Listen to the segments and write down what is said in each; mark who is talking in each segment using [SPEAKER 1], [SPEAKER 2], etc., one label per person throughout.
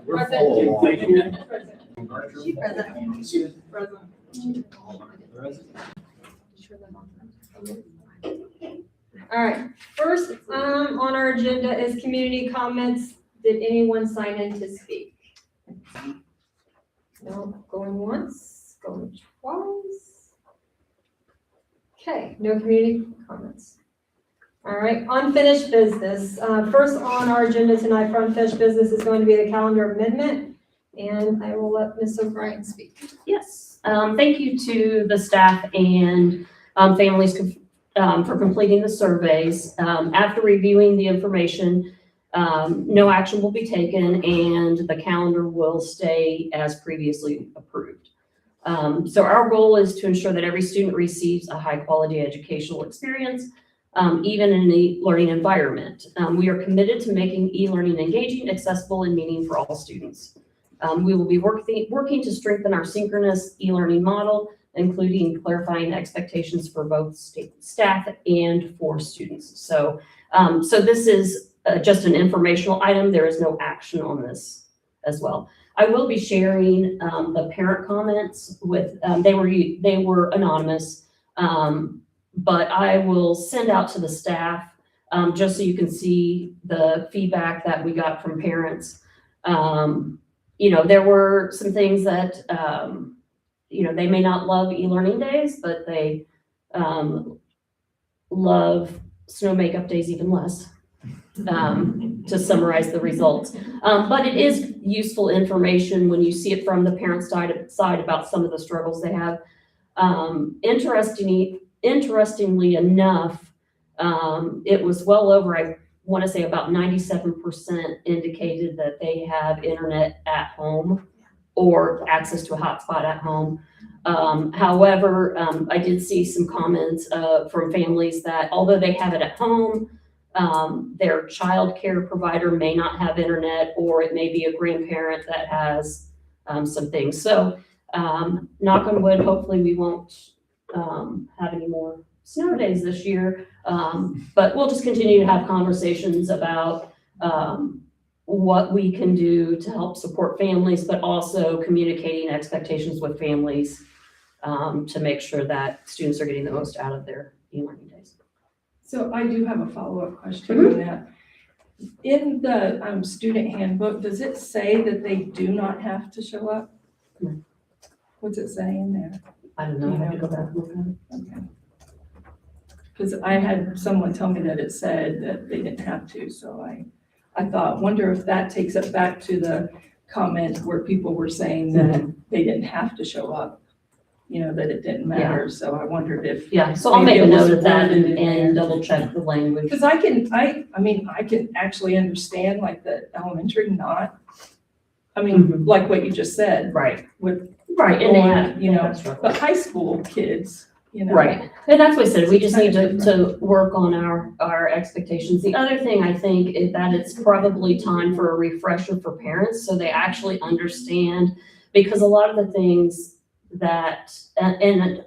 [SPEAKER 1] We're full.
[SPEAKER 2] She present.
[SPEAKER 3] All right, first, on our agenda is community comments. Did anyone sign in to speak? No, going once, going twice. Okay, no community comments. All right, unfinished business. First on our agenda tonight for unfinished business is going to be the calendar amendment, and I will let Ms. O'Brien speak.
[SPEAKER 4] Yes, thank you to the staff and families for completing the surveys. After reviewing the information, no action will be taken and the calendar will stay as previously approved. So our goal is to ensure that every student receives a high quality educational experience, even in an e-learning environment. We are committed to making e-learning engaging, accessible, and meaningful for all students. We will be working to strengthen our synchronous e-learning model, including clarifying expectations for both staff and for students. So, so this is just an informational item. There is no action on this as well. I will be sharing the parent comments with, they were anonymous, but I will send out to the staff just so you can see the feedback that we got from parents. You know, there were some things that, you know, they may not love e-learning days, but they love snow makeup days even less, to summarize the results. But it is useful information when you see it from the parent side about some of the struggles they have. Interestingly enough, it was well over, I want to say about 97% indicated that they have internet at home or access to a hotspot at home. However, I did see some comments from families that although they have it at home, their child care provider may not have internet, or it may be a grandparent that has some things. So knock on wood, hopefully we won't have any more snow days this year, but we'll just continue to have conversations about what we can do to help support families, but also communicating expectations with families to make sure that students are getting the most out of their e-learning days.
[SPEAKER 2] So I do have a follow-up question on that. In the student handbook, does it say that they do not have to show up?
[SPEAKER 4] No.
[SPEAKER 2] What's it say in there?
[SPEAKER 4] I don't know, I have to go back and look at it.
[SPEAKER 2] Okay. Because I had someone tell me that it said that they didn't have to, so I thought, wonder if that takes it back to the comment where people were saying that they didn't have to show up, you know, that it didn't matter. So I wondered if.
[SPEAKER 4] Yeah, so I'll make a note of that
[SPEAKER 2] worded in there.
[SPEAKER 4] and double check the language.
[SPEAKER 2] Because I mean, I can actually understand like the elementary not, I mean, like what you just said.
[SPEAKER 4] Right.
[SPEAKER 2] With,
[SPEAKER 4] Right, and they have,
[SPEAKER 2] you know,
[SPEAKER 4] that's right.
[SPEAKER 2] but high school kids, you know.
[SPEAKER 4] Right, and that's what I said, we just need to work on our expectations. The other thing I think is that it's probably time for a refresher for parents, so they actually understand, because a lot of the things that, and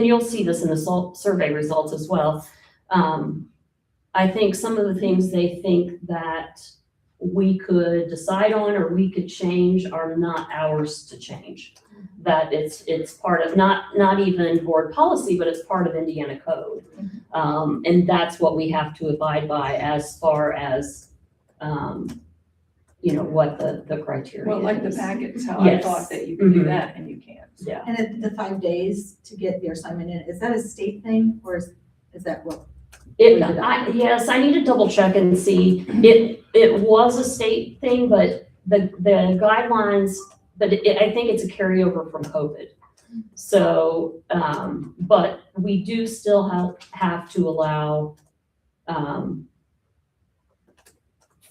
[SPEAKER 4] you'll see this in the survey results as well. I think some of the things they think that we could decide on or we could change are not ours to change. That it's part of not even board policy, but it's part of Indiana code. And that's what we have to abide by as far as, you know, what the criteria is.
[SPEAKER 2] Well, like the packets, how
[SPEAKER 4] Yes.
[SPEAKER 2] I thought that you could do that and you can't.
[SPEAKER 4] Yeah.
[SPEAKER 1] And the 5 days to get the assignment in, is that a state thing or is that what?
[SPEAKER 4] Yes, I need to double check and see. It was a state thing, but the guidelines, but I think it's a carryover from COVID. So, but we do still have to allow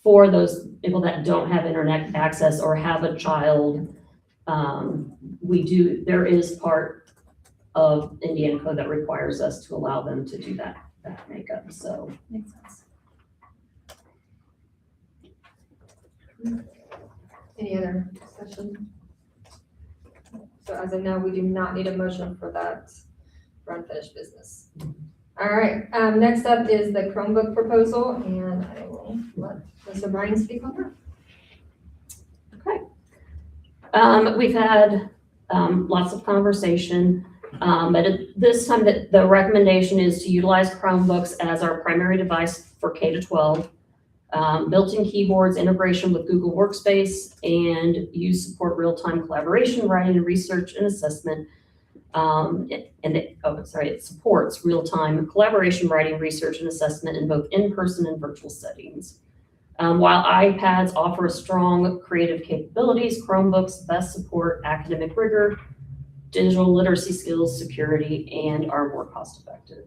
[SPEAKER 4] for those people that don't have internet access or have a child, there is part of Indiana code that requires us to allow them to do that makeup, so.
[SPEAKER 1] Makes sense.
[SPEAKER 3] Any other discussion? So as of now, we do not need a motion for that for unfinished business. All right, next up is the Chromebook proposal, and I will I'll let Mr. Bryan speak on that.
[SPEAKER 4] We've had lots of conversation, but at this time the recommendation is to utilize Chromebooks as our primary device for K-12. Built-in keyboards, integration with Google Workspace, and use support real-time collaboration, writing, and research and assessment. It supports real-time collaboration, writing, research, and assessment in both in-person and virtual settings. While iPads offer strong creative capabilities, Chromebooks best support academic rigor, digital literacy skills, security, and are more cost-effective.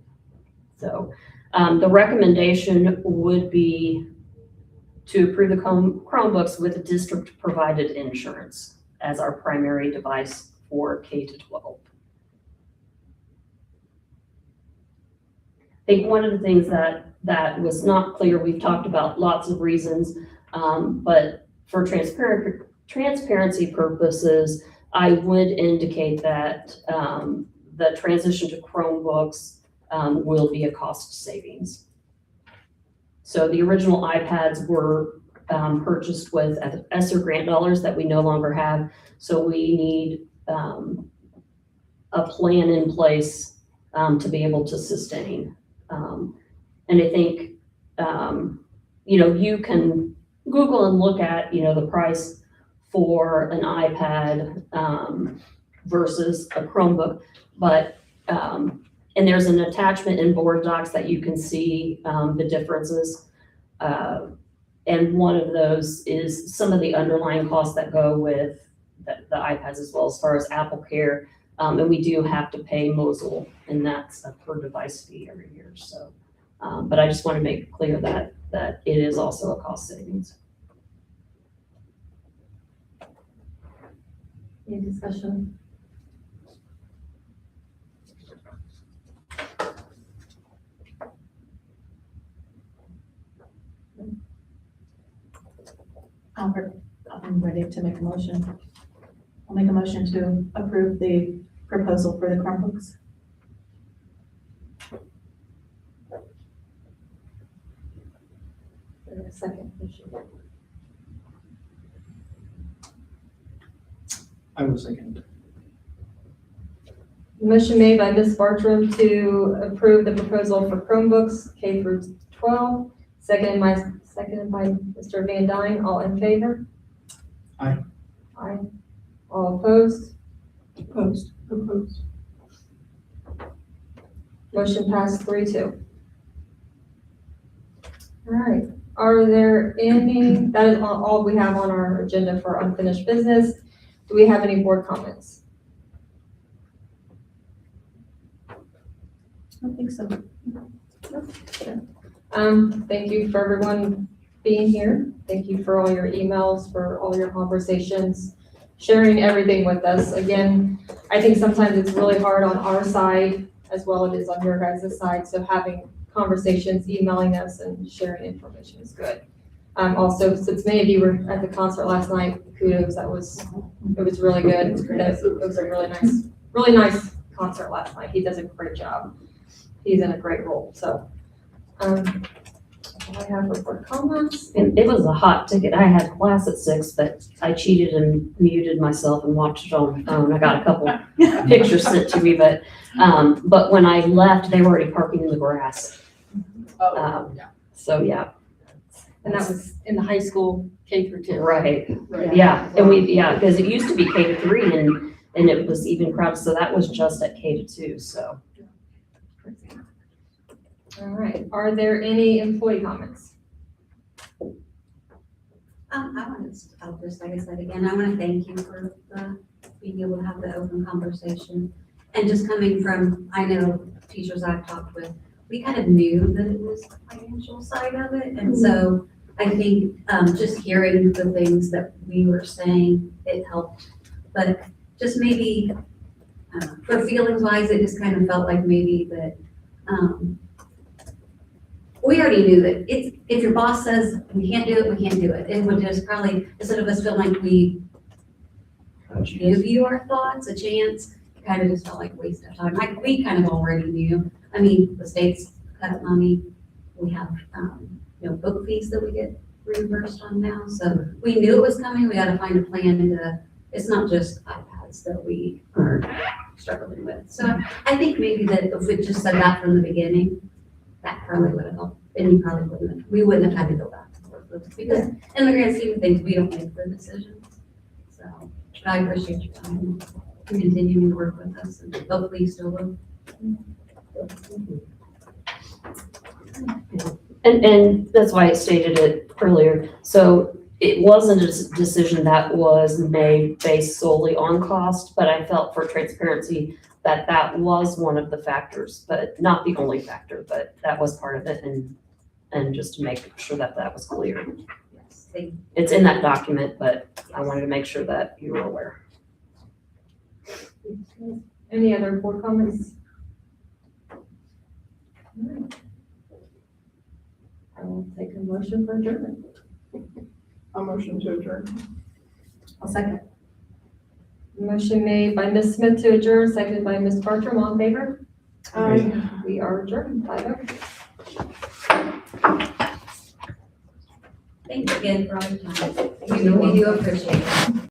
[SPEAKER 4] So the recommendation would be to approve the Chromebooks with district-provided insurance as our primary device for K-12. I think one of the things that was not clear, we've talked about lots of reasons, but for transparency purposes, I would indicate that the transition to Chromebooks will be a cost savings. So the original iPads were purchased with ESSER grant dollars that we no longer have, so we need a plan in place to be able to sustain. And I think, you can Google and look at, the price for an iPad versus a Chromebook, but, and there's an attachment in board docs that you can see the differences. And one of those is some of the underlying costs that go with the iPads as well, as far as Apple Care. And we do have to pay Mosul, and that's a per device fee every year. So, but I just want to make it clear that it is also a cost savings.
[SPEAKER 3] Any discussion?
[SPEAKER 1] I'm ready to make a motion. I'll make a motion to approve the proposal for the Chromebooks.
[SPEAKER 3] A second.
[SPEAKER 5] I will second.
[SPEAKER 3] Motion made by Ms. Bartram to approve the proposal for Chromebooks K through 12, seconded by Mr. Van Dyne. All in favor?
[SPEAKER 5] Aye.
[SPEAKER 3] Aye. All opposed?
[SPEAKER 2] Opposed.
[SPEAKER 3] Motion passed 3-2. All right, are there any, that is all we have on our agenda for unfinished business. Do we have any board comments?
[SPEAKER 1] I don't think so.
[SPEAKER 3] Thank you for everyone being here. Thank you for all your emails, for all your conversations, sharing everything with us. Again, I think sometimes it's really hard on our side as well as it is on your guys' side. So having conversations, emailing us and sharing information is good. Also, since many of you were at the concert last night, kudos, it was really good. It was a really nice concert last night. He does a great job. He's in a great role, so. I have report comments.
[SPEAKER 4] And it was a hot ticket. I had class at 6, but I cheated and muted myself and watched it on my phone. I got a couple pictures sent to me, but when I left, they were already parking in the grass. So yeah.
[SPEAKER 3] And that was in the high school K through 10.
[SPEAKER 4] Right. Yeah. And because it used to be K to 3 and it was even crowded. So that was just at K to 2. So.
[SPEAKER 3] All right. Are there any employee comments?
[SPEAKER 6] I want to, just like I said again, I want to thank you for being able to have the open conversation. And just coming from, I know teachers I've talked with, we kind of knew that it was the financial side of it. And so I think just hearing the things that we were saying, it helped. But just maybe, for feelings wise, it just kind of felt like maybe that, we already knew that if your boss says we can't do it, we can't do it. It would just probably, instead of us feeling like we give you our thoughts a chance, it kind of just felt like a waste of time. We kind of already knew. I mean, the state's cut money. We have book fees that we get reimbursed on now. So we knew it was coming. We gotta find a plan to, it's not just iPads that we are struggling with. So I think maybe that if we just said that from the beginning, that probably would have helped. And you probably wouldn't have, we wouldn't have had to go back and forth with it. Because in the grand scheme of things, we don't make the decisions. So but I appreciate your time, continuing to work with us, and hopefully you still will.
[SPEAKER 4] And that's why I stated it earlier. So it wasn't a decision that was made based solely on cost, but I felt for transparency that that was one of the factors, but not the only factor, but that was part of it, and just to make sure that that was clear.
[SPEAKER 6] Yes, thank you.
[SPEAKER 4] It's in that document, but I wanted to make sure that you were aware.
[SPEAKER 3] Any other board comments? Alright. I will take a motion for adjournment.
[SPEAKER 2] A motion to adjourn.
[SPEAKER 1] I'll second.
[SPEAKER 3] Motion made by Ms. Smith to adjourn, seconded by Ms. Bartram. All in favor?
[SPEAKER 5] Aye.
[SPEAKER 3] We are adjourned. 5:00.
[SPEAKER 6] Thank you again for all your time. We do appreciate it.